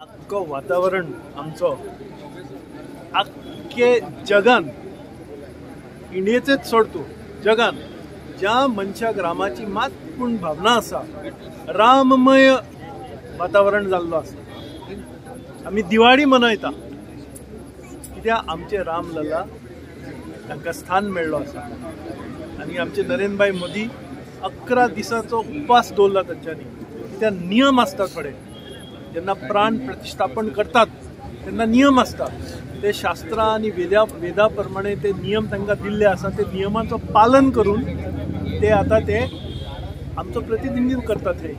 आख्खो वातावरण आमचो आख्खे जगान, इंडियेचेच सोड तूं, जगान ज्या मनशाक रामाची मात पूण भावना आसा, राममय वातावरण जाल्लो आसा। आमी दिवाळी मनयता कित्याक आमचे रामलला तांकां स्थान मेळ्ळो आसा। आनी आमचे नरेंद्र भाई मोदी 11 दिसाचो उपास दवरला तांच्यांनी, कित्याक नियम आसता थोडे, जेन्ना प्राण प्रतिष्ठापन करतात तेन्ना नियम आसता, ते शास्त्रां आनी वेदा प्रमाणे ते नियम तांकां दिल्ले आसा, ते नियमांचो पालन करून ते आता ते आमचो प्रतिनिधित्व करतात थंय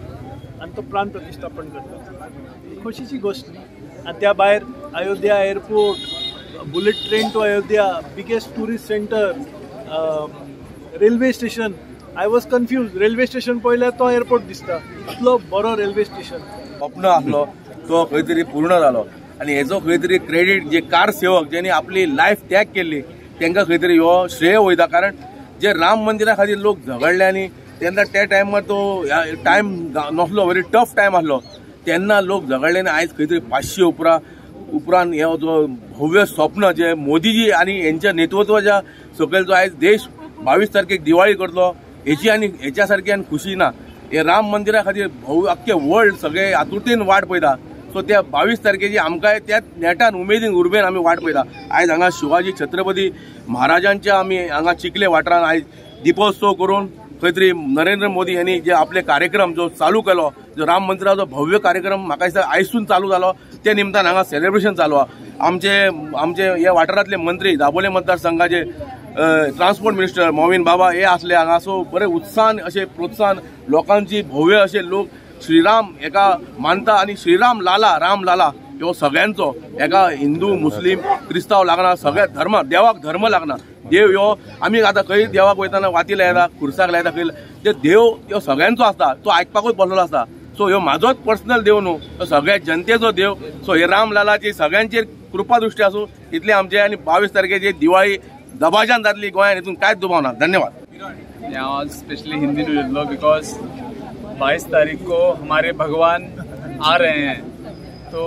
आनी तो प्राण प्रतिष्ठापन करतात। खोशेची गोष्ट न्ही। आनी त्या भायर Ayodhya airport, bullet train to Ayodhya, biggest tourist centre, railway station. I was confused, railway station पळयल्यार तो एअरपोर्ट दिसता, इतलो बरो रेल्वे स्टेशन। स्वप्न आसलो तो खंय तरी पूर्ण जालो आनी हेजो खंय तरी क्रेडीट जे कार सेवक जेणी आपली लायफ त्याग केल्ली तांकां खंय तरी हो श्रेय वयता। कारण जे राम मंदिरा खातीर लोक झगडले आनी तेन्ना त्या टायमार तो टायम नसलो, व्हेरी टफ टायम आसलो, तेन्ना लोक झगडले आनी आयज खंय तरी 500 उपरांत हे जो भव्य स्वप्न जे मोदीजी आनी हेंच्या नेतृत्वाच्या सकयल जो आयज देश 22 तारखेक दिवाळी करतलो हेची आनी हेच्या सारकी आनी खुशी ना। हे राम मंदिरा खातीर भव्य अख्खे वर्ल्ड सगळे आतुरतेन वाट पळयता। सो त्या 22 तारखेची आमकां त्याच नेटान उमेदीन उर्बेन आमी वाट पळयता। आयज हांगा शिवाजी छत्रपती महाराजांच्या आमी हांगा चिखले वाठारांत आयज दिपोत्सव करून खंय तरी नरेंद्र मोदी यांनी जे आपले कार्यक्रम जो चालू केलो, जो राम मंदिराचो भव्य कार्यक्रम म्हाका दिसता आयसून चालू जालो, ते निमतान हांगा सेलिब्रेशन चालू आहा। आमचे ह्या वाठारांतले मंत्री, दाबोले मतदारसंघाचे ट्रान्सपोर्ट मिनिस्टर मोमीन बाबा हे आसले हांगा। सो बरे उत्साहान अशे प्रोत्साहन लोकांची भव्य अशे लोक श्रीराम एका मानता आनी श्रीराम लाला, राम लाला ह्यो सगळ्यांचो एका हिंदू मुस्लिम क्रिस्तांव लागना, सगळ्या धर्म देवाक धर्म लागना। देव ह्यो आमी आतां खंय देवाक वयताना वाती लायता, खुर्साक लायता, खंय ते देव ह्यो सगळ्यांचो आसता, तो आयकपाकूच बसलेलो आसता। सो ह्यो म्हाजोच पर्सनल देव न्हू, तो सगळ्या जनतेचो देव। सो हे राम लालाची सगळ्यांचेर कृपा दृश्टी आसूं इतले आमचे। आनी 22 तारखेची दिवाळी दबाजान जातली गोंयांत, हितून कांयच दुबाव ना। धन्यवाद। यहाँ स्पेशली हिंदी में लिख बिकॉज 22 तारीख को हमारे भगवान आ रहे हैं, तो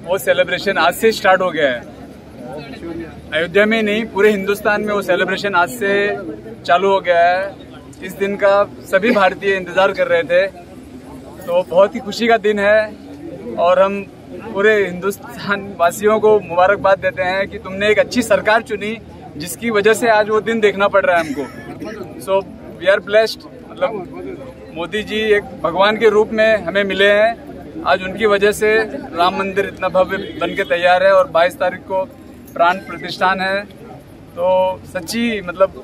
वो सेलिब्रेशन आज से स्टार्ट हो गया है। अयोध्या में नहीं, पूरे हिंदुस्तान में वो सेलिब्रेशन आज से चालू हो गया है। इस दिन का सभी भारतीय इंतजार कर रहे थे, तो बहुत ही खुशी का दिन है और हम पूरे हिंदुस्तान वासियों को मुबारकबाद देते हैं कि तुमने एक अच्छी सरकार चुनी जिसकी वजह से आज वो दिन देखना पड़ रहा है हमको। सो वी आर ब्लेस्ड, मतलब मोदी जी एक भगवान के रूप में हमें मिले हैं। आज उनकी वजह से राम मंदिर इतना भव्य बन के तैयार है और 22 तारीख को प्राण प्रतिष्ठान है। तो सच्ची मतलब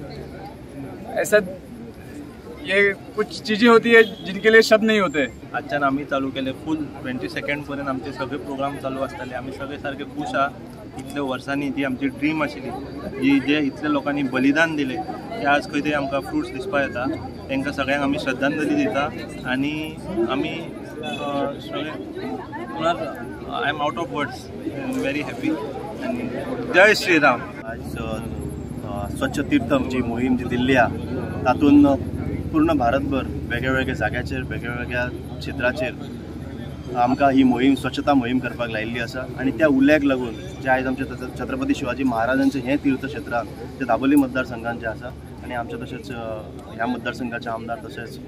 ऐसा ये कुछ चीजें होती है जिनके लिए शब्द नहीं होते। आजच्यान आम्ही चालू केले फुल 22 पर्यंत आमचे सगळे प्रोग्राम चालू आसतले। आम्ही सगळे सारखे खुश आहा। इतले वर्सांनी जी आमची ड्रीम आशिल्ली, जे इतले लोकांनी बलिदान दिले, ते आज खंय तरी आमकां फ्रुट्स दिसपा येता। तांकां सगळ्यांक आमी श्रद्धांजली दिता आनी आमी सगळे I am out of words, very happy. जय श्रीराम। आज स्वच्छ तीर्थम जी मोहीम जी दिल्ली आहा, तातूंत पूर्ण भारतभर वेगळ्या जाग्याचेर वेगळ्या क्षेत्राचेर आमकां ही मोहीम स्वच्छता मोहीम करपाक लायिल्ली आसा। आनी त्या उल्ल्याक लागून जे आयज आमचे छत्रपती शिवाजी महाराजांचें हें तीर्थक्षेत्र ते दाबोली मतदारसंघांचें आसा आनी आमचे तशेंच ह्या मतदारसंघाचे आमदार तशेंच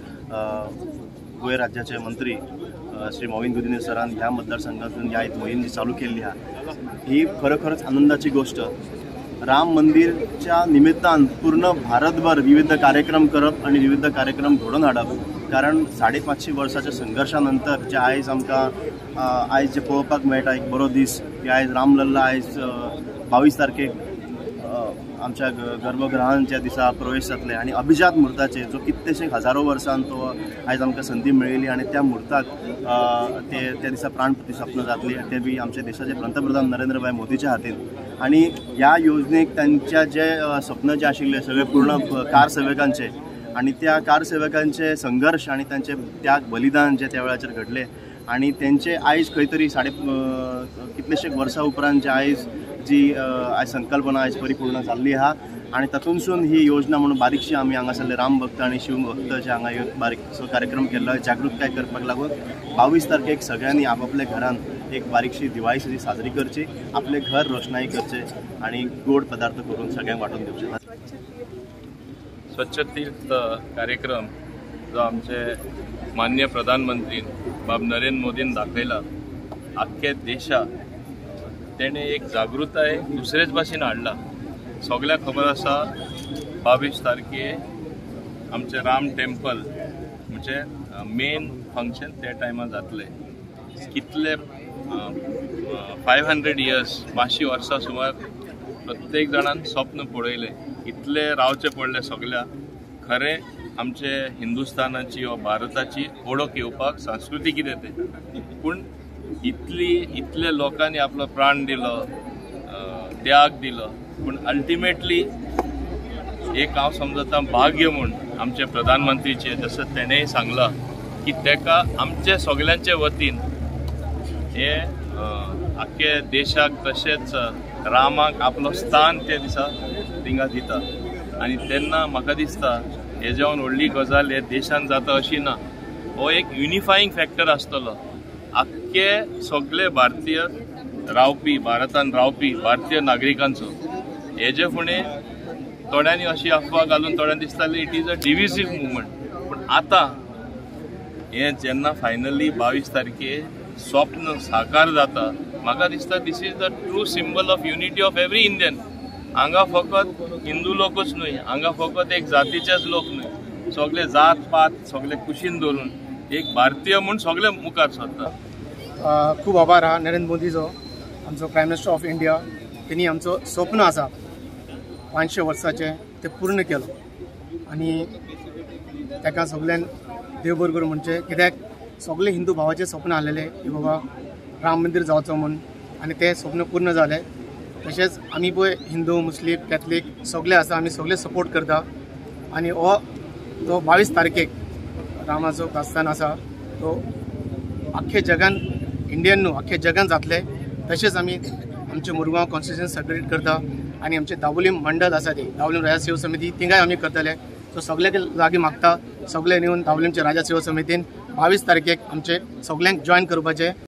गोंय राज्याचे मंत्री श्री मोहीन गुदिन्य सरान ह्या मतदारसंघातून ही आयज मोहीम जी चालू केल्ली आहा, ही खरोखरच आनंदाची गोष्ट। राम मंदिरच्या निमित्तान पूर्ण भारतभर विविध कार्यक्रम करप आणि विविध कार्यक्रम घडोवन हाडप। कारण 550 वर्साच्या संघर्षानंतर जे आयज आमकां आयज जे पळोवपाक मेळटा एक बरो दीस, की आयज रामलल्ला आयज 22 तारखेक आमच्या गर्भगृहांत ज्या दिसा प्रवेश जातले आनी अभिजात मुर्ताचे जो कितलेशे हजारो वर्सां तो आयज आमकां संदी मेळिल्ली आनी त्या मुर्ताक त्या दिसा प्राण प्रतिष्ठापना जातली। ते बी आमच्या देशाचे पंतप्रधान नरेंद्र भाई मोदीच्या हातीन। आणि ह्या योजनेक त्यांच्या जे स्वप्न जे आशिल्ले सगळे पूर्ण कार सेवकांचे आणि त्या कार सेवकांचे संघर्ष आणि त्यांचे त्याग बलिदान जे त्या वेळाचेर घडले आणि त्यांचे आयज खंय तरी कितलेशे वर्सां उपरांत जे आयज जी आयज संकल्पना आयज परिपूर्ण जाल्ली आहा आणि तातूंतसून ही योजना म्हणून बारीकशी आमी हांगासरले राम भक्त आणि शिव भक्त जे हांगा बारीकसो कार्यक्रम केल्लो जागृताय करपाक लागून 22 तारखेक सगळ्यांनी आपापल्या घरांत एक बारीकशी दिवाळी सुद्धा साजरी करची, आपले घर रोषणाई करचे आणि गोड पदार्थ करून सगळ्यांक वाटून दिवचे। स्वच्छ तीर्थ कार्यक्रम जो आमचे माननीय प्रधानमंत्री बाब नरेंद्र मोदीन दाखयला आख्खे देशाक, तेणे एक जागृताय दुसरेच भाशेन हाडला। सगळ्यांक खबर आसा 22 तारखे आमचे राम टेम्पल म्हणजे मेन फंक्शन त्या टायमार जातले। कितले 500 इयर्स 500 वर्सां सुमार प्रत्येक जाणान स्वप्न पळयले, इतले रावचे पडले सगळ्या। खरें आमचे हिंदुस्थानाची वा भारताची ओळख येवपाक संस्कृती कितें ते, पूण इतले लोकांनी आपलो प्राण दिलो, त्याग दिलो, पूण अल्टिमेटली एक हांव समजता भाग्य म्हूण आमचे प्रधानमंत्रीचे, जसं तेणेंय सांगला की तेका आमचे सगळ्यांचे वतीन हे आख्खे देशाक तशेंच रामाक आपलो स्थान ते दिसा थिंगा दिता। आनी तेन्ना म्हाका दिसता हेज्यावन व्हडली गजाल हे देशान जाता अशी ना, हो एक युनिफायींग फॅक्टर आसतलो। आख्खे सगळे भारतीय रावपी, भारतान रावपी भारतीय नागरिकांचो। हेजे फुडें थोड्यांनी अशी अफवा घालून थोड्यांक दिसताली it is a divisive movement, पूण आतां हे जेन्ना फायनली 22 तारखे स्वप्न साकार जाता, म्हाका दिसता this is the true symbol of unity of every Indian. हांगा फकत हिंदू लोकच न्हय, हांगा फकत एक जातीचेच लोक न्हय, सगळे जात पात सगळे कुशीन धरून एक भारतीय म्हूण सगळे मुखार सरता। खूब आभार हा नरेंद्र मोदीचो, आमचो प्रायम मिनिस्टर ऑफ इंडिया। त्यांनी आमचो स्वप्न आसा 500 वर्साचे ते पूर्ण केलो आनी ताका सगळ्यान देव बरें करूं म्हणचे, कित्याक सगळे हिंदू भावाचे स्वप्न आसलेले की बाबा राम मंदिर जावचो म्हणून, आनी ते स्वप्न पूर्ण जाले। तशेंच आमी पळय हिंदू मुस्लीम कॅथलीक सगळे आसा, आमी सगळे सपोर्ट करता। आनी हो जो 22 तारखेक रामाचो प्रस्थान आसा तो आख्खे जगान, इंडियन न्हू आख्खे जगान जातले। तशेंच आमी आमचे मुरगांव कॉन्स्टिट्युशन सेलिब्रेट करता आनी आमचे दाबोलीम मंडल आसा ती दाबोलीम राजा सेवा समिती तिंगाय आमी करतले। सो सगळे जागी मागता सगळे येवन दाबोलीमच्या राजा सेवा समितीन 22 तारखेक आमचे सगळ्यांक जॉयन करपाचे।